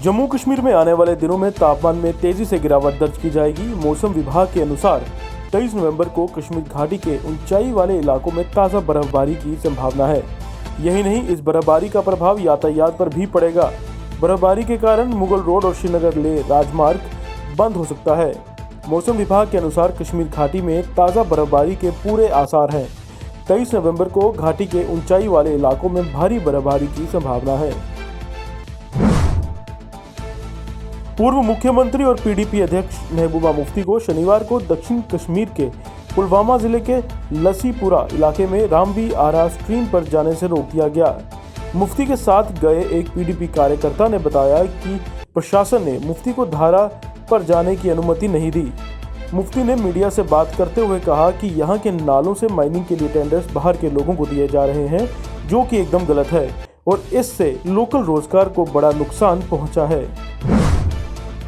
जम्मू कश्मीर में आने वाले दिनों में तापमान में तेजी से गिरावट दर्ज की जाएगी। मौसम विभाग के अनुसार 23 नवंबर को कश्मीर घाटी के ऊंचाई वाले इलाकों में ताज़ा बर्फबारी की संभावना है। यही नहीं, इस बर्फबारी का प्रभाव यातायात पर भी पड़ेगा। बर्फबारी के कारण मुगल रोड और श्रीनगर ले राजमार्ग बंद हो सकता है। मौसम विभाग के अनुसार कश्मीर घाटी में ताज़ा बर्फबारी के पूरे आसार हैं। 23 नवंबर को घाटी के ऊंचाई वाले इलाकों में भारी बर्फबारी की संभावना है। पूर्व मुख्यमंत्री और पीडीपी अध्यक्ष महबूबा मुफ्ती को शनिवार को दक्षिण कश्मीर के पुलवामा जिले के लसीपुरा इलाके में रामबी आरा स्ट्रीम पर जाने से रोक दिया गया। मुफ्ती के साथ गए एक पीडीपी कार्यकर्ता ने बताया कि प्रशासन ने मुफ्ती को धारा पर जाने की अनुमति नहीं दी। मुफ्ती ने मीडिया से बात करते हुए कहा कि यहाँ के नालों से माइनिंग के लिए टेंडर्स बाहर के लोगों को दिए जा रहे हैं, जो कि एकदम गलत है और इससे लोकल रोजगार को बड़ा नुकसान पहुँचा है।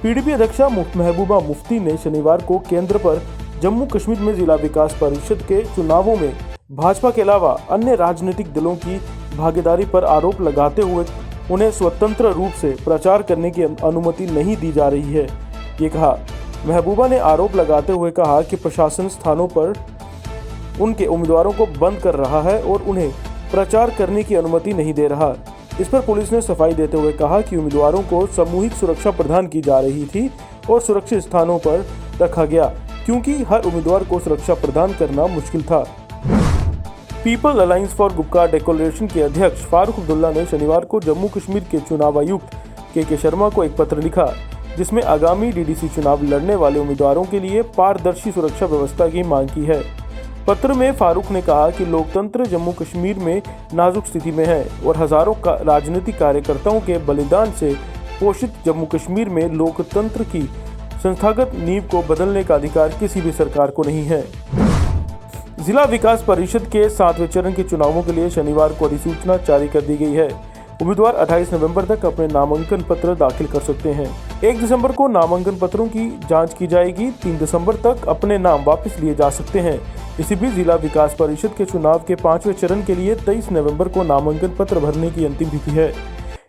पीडीपी अध्यक्षा महबूबा मुफ्ती ने शनिवार को केंद्र पर जम्मू कश्मीर में जिला विकास परिषद के चुनावों में भाजपा के अलावा अन्य राजनीतिक दलों की भागीदारी पर आरोप लगाते हुए उन्हें स्वतंत्र रूप से प्रचार करने की अनुमति नहीं दी जा रही है। ये कहा। महबूबा ने आरोप लगाते हुए कहा कि प्रशासन स्थानों पर उनके उम्मीदवारों को बंद कर रहा है और उन्हें प्रचार करने की अनुमति नहीं दे रहा। इस पर पुलिस ने सफाई देते हुए कहा कि उम्मीदवारों को सामूहिक सुरक्षा प्रदान की जा रही थी और सुरक्षित स्थानों पर रखा गया, क्योंकि हर उम्मीदवार को सुरक्षा प्रदान करना मुश्किल था। People alliance for Gupkar declaration के अध्यक्ष फारूक अब्दुल्ला ने शनिवार को जम्मू कश्मीर के चुनाव आयुक्त के शर्मा को एक पत्र लिखा, जिसमें आगामी डीडीसी चुनाव लड़ने वाले उम्मीदवारों के लिए पारदर्शी सुरक्षा व्यवस्था की मांग की है। पत्र में फारूक ने कहा कि लोकतंत्र जम्मू कश्मीर में नाजुक स्थिति में है और हजारों राजनीतिक कार्यकर्ताओं के बलिदान से पोषित जम्मू कश्मीर में लोकतंत्र की संस्थागत नींव को बदलने का अधिकार किसी भी सरकार को नहीं है। जिला विकास परिषद के 7वें चरण के चुनावों के लिए शनिवार को अधिसूचना जारी कर दी गई है। उम्मीदवार 28 नवंबर तक अपने नामांकन पत्र दाखिल कर सकते हैं। 1 दिसंबर को नामांकन पत्रों की जांच की जाएगी। 3 दिसंबर तक अपने नाम वापस लिए जा सकते हैं। इसी बीच जिला विकास परिषद के चुनाव के 5वें चरण के लिए 23 नवंबर को नामांकन पत्र भरने की अंतिम तिथि है।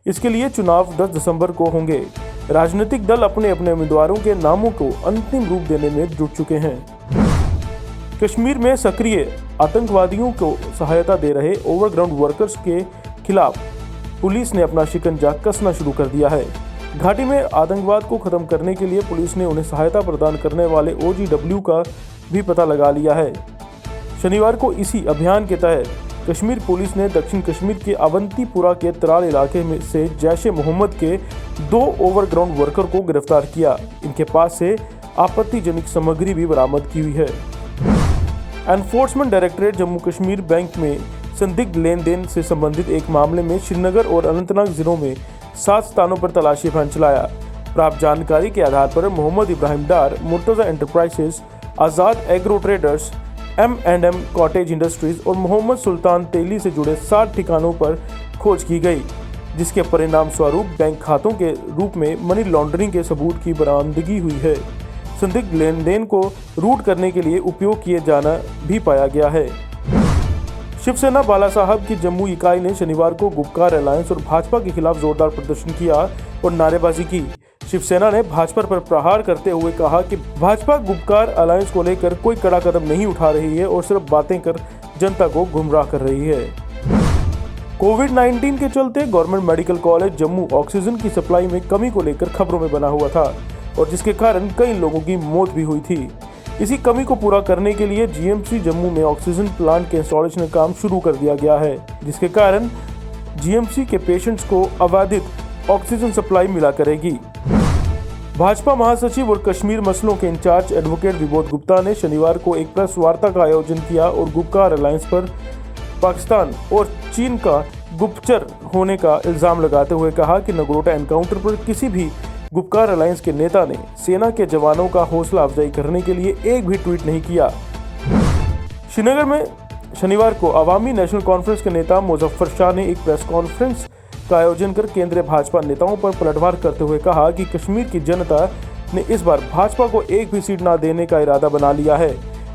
इसके लिए चुनाव 10 दिसंबर को होंगे। राजनीतिक दल अपने अपने उम्मीदवारों के नामों को अंतिम रूप देने में जुट चुके हैं। कश्मीर में सक्रिय आतंकवादियों को सहायता दे रहे ओवरग्राउंड वर्कर्स के खिलाफ पुलिस ने अपना शिकंजा कसना शुरू कर दिया है। घाटी में आतंकवाद को खत्म करने के लिए पुलिस ने उन्हें सहायता प्रदान करने वाले OGW का भी पता लगा लिया है। शनिवार को इसी अभियान के तहत कश्मीर पुलिस ने दक्षिण कश्मीर के अवंतीपुरा के त्राल इलाके में से जैश-ए-मोहम्मद के 2 ओवरग्राउंड वर्कर को गिरफ्तार किया। इनके पास से आपत्तिजनक सामग्री भी बरामद की हुई है। Enforcement directorate Jammu Kashmir bank में संदिग्ध लेन देन से संबंधित एक मामले में श्रीनगर और अनंतनाग जिलों में 7 स्थानों पर तलाशी अभियान चलाया। प्राप्त जानकारी के आधार पर Mohammad Ibrahim Dar, Murtaza enterprises, Azad agro traders, M&M cottage industries और मोहम्मद सुल्तान तेली से जुड़े 7 ठिकानों पर खोज की गई, जिसके परिणाम स्वरूप बैंक खातों के रूप में मनी लॉन्ड्रिंग के सबूत की बरामदगी हुई है। संदिग्ध लेन देन को रूट करने के लिए उपयोग किए जाना भी पाया गया है। शिवसेना बाला साहब की जम्मू इकाई ने शनिवार को गुपकार अलायंस और भाजपा के खिलाफ जोरदार प्रदर्शन किया और नारेबाजी की। शिवसेना ने भाजपा पर प्रहार करते हुए कहा कि भाजपा गुपकार अलायंस को लेकर कोई कड़ा कदम नहीं उठा रही है और सिर्फ बातें कर जनता को गुमराह कर रही है। कोविड-19 के चलते government medical college Jammu oxygen की सप्लाई में कमी को लेकर खबरों में बना हुआ था और जिसके कारण कई लोगों की मौत भी हुई थी। इसी कमी को पूरा करने के लिए GMC जम्मू में ऑक्सीजन प्लांट के इंस्टॉलेशन का काम शुरू कर दिया गया है, जिसके कारण GMC के पेशेंट्स को अबाधित ऑक्सीजन सप्लाई मिला करेगी। भाजपा महासचिव और कश्मीर मसलों के इंचार्ज एडवोकेट विबोध गुप्ता ने शनिवार को एक प्रेस वार्ता का आयोजन किया और गुपकार अलायंस पर पाकिस्तान और चीन का गुप्तचर होने का इल्जाम लगाते हुए कहा कि नगरोटा एनकाउंटर पर किसी भी गुपकार अलायंस के नेता ने सेना के जवानों का हौसला अफजाई करने के लिए एक भी ट्वीट नहीं किया। श्रीनगर में शनिवार को अवामी नेशनल कॉन्फ्रेंस के नेता मुजफ्फर शाह ने एक प्रेस कॉन्फ्रेंस का आयोजन कर केंद्रीय भाजपा नेताओं पर पलटवार करते हुए कहा कि कश्मीर की जनता ने इस बार भाजपा को एक भी सीट न देने का इरादा बना लिया है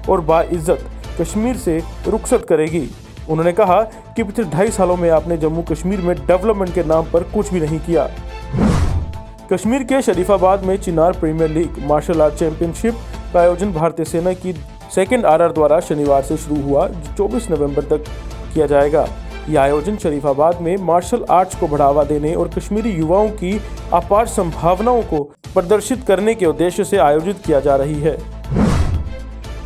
और बाइज्जत कश्मीर से रुखसत करेगी। उन्होंने कहा कि पिछले 2.5 सालों में आपने जम्मू कश्मीर में डेवलपमेंट के नाम पर कुछ भी नहीं किया। कश्मीर के शरीफाबाद में Chinar premier league martial art championship का आयोजन भारतीय सेना की 2nd RR द्वारा शनिवार से शुरू हुआ, जो 24 नवंबर तक किया जाएगा। यह आयोजन शरीफाबाद में मार्शल आर्ट्स को बढ़ावा देने और कश्मीरी युवाओं की अपार संभावनाओं को प्रदर्शित करने के उद्देश्य से आयोजित किया जा रही है।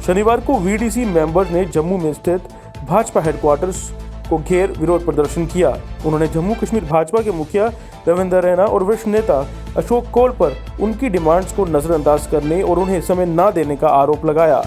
शनिवार को VDC मेंबर्स ने जम्मू में स्थित भाजपा हेडक्वार्टर्स को घेर विरोध प्रदर्शन किया। उन्होंने जम्मू कश्मीर भाजपा के मुखिया देवेंद्र रैना और वरिष्ठ नेता अशोक कौल पर उनकी डिमांड्स को नजरअंदाज करने और उन्हें समय न देने का आरोप लगाया।